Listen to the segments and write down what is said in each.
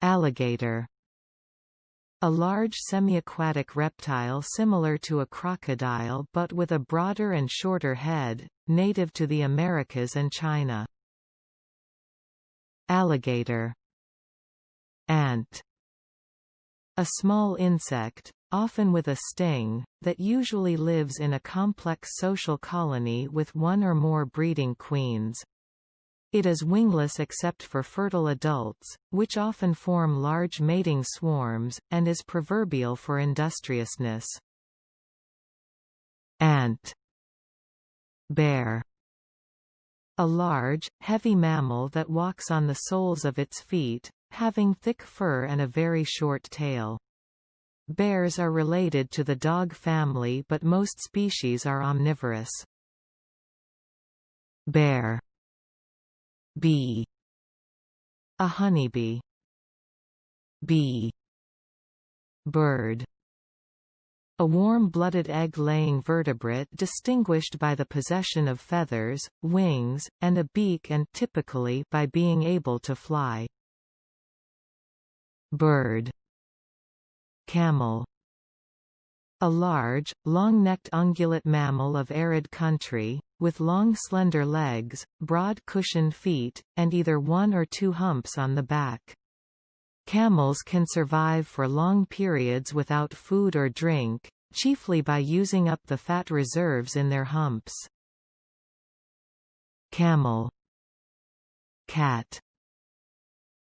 Alligator. A large semi-aquatic reptile similar to a crocodile but with a broader and shorter head, native to the Americas and China. Alligator. Ant. A small insect, often with a sting, that usually lives in a complex social colony with one or more breeding queens. It is wingless except for fertile adults, which often form large mating swarms, and is proverbial for industriousness. Ant. Bear. A large, heavy mammal that walks on the soles of its feet, having thick fur and a very short tail. Bears are related to the dog family but most species are omnivorous. Bear. Bee. A honeybee. Bee. Bird. A warm-blooded egg-laying vertebrate distinguished by the possession of feathers, wings, and a beak and typically by being able to fly. Bird. Camel. A large, long-necked ungulate mammal of arid country, with long slender legs, broad cushioned feet, and either one or two humps on the back. Camels can survive for long periods without food or drink, chiefly by using up the fat reserves in their humps. Camel. Cat.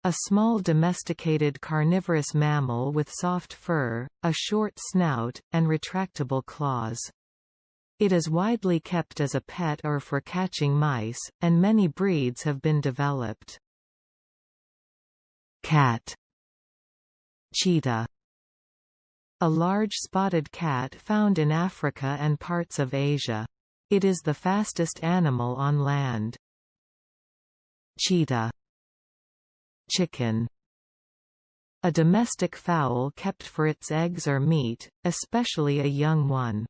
A small domesticated carnivorous mammal with soft fur, a short snout, and retractable claws. It is widely kept as a pet or for catching mice, and many breeds have been developed. Cat. Cheetah. A large spotted cat found in Africa and parts of Asia. It is the fastest animal on land. Cheetah. Chicken. A domestic fowl kept for its eggs or meat, especially a young one.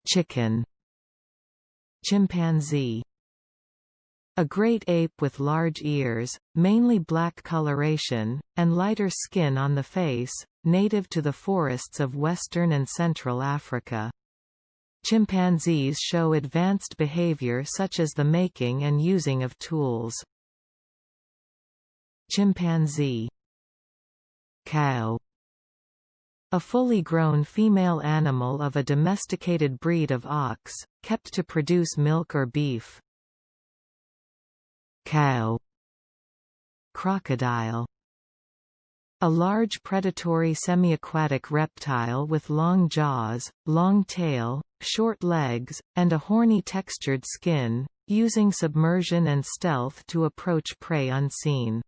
Chicken. Chimpanzee. A great ape with large ears, mainly black coloration, and lighter skin on the face, native to the forests of western and central Africa. Chimpanzees show advanced behavior such as the making and using of tools. Chimpanzee. Cow. A fully grown female animal of a domesticated breed of ox, kept to produce milk or beef. Cow. Crocodile. A large predatory semi-aquatic reptile with long jaws, long tail, short legs, and a horny textured skin, using submersion and stealth to approach prey unseen.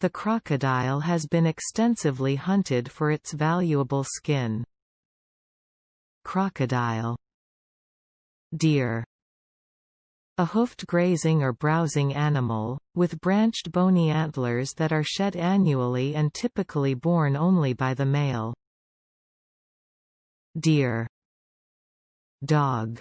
The crocodile has been extensively hunted for its valuable skin. Crocodile. Deer. A hoofed grazing or browsing animal, with branched bony antlers that are shed annually and typically borne only by the male. Deer. Dog.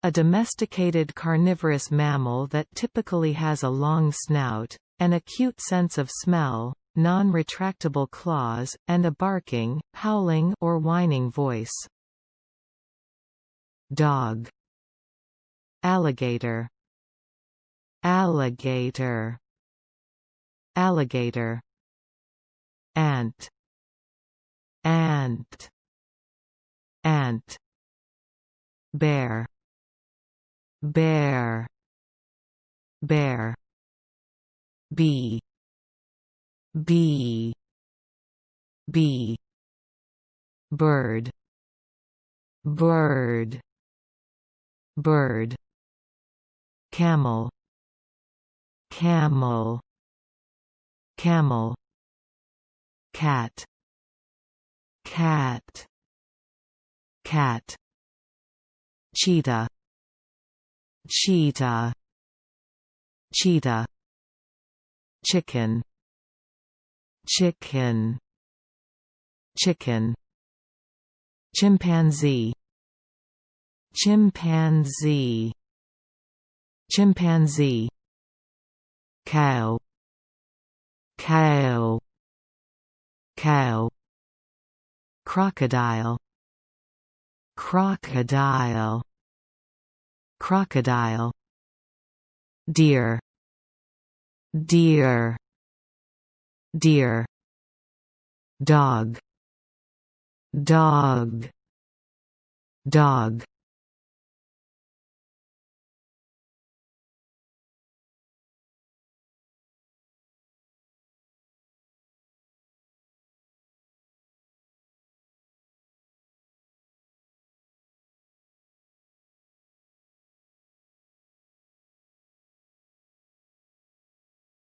A domesticated carnivorous mammal that typically has a long snout, an acute sense of smell, non-retractable claws, and a barking, howling or whining voice. Dog. Alligator. Alligator. Alligator. Ant. Ant. Ant. Bear. Bear. Bear. Bee. Bee. Bee. Bird. Bird. Bird. Camel. Camel. Camel. Cat. Cat. Cat. Cheetah. Cheetah. Cheetah. Chicken. Chicken. Chicken. Chimpanzee. Chimpanzee. Chimpanzee. Cow. cow, cow. Crocodile, crocodile, crocodile. Deer, deer, deer. Dog, dog, dog.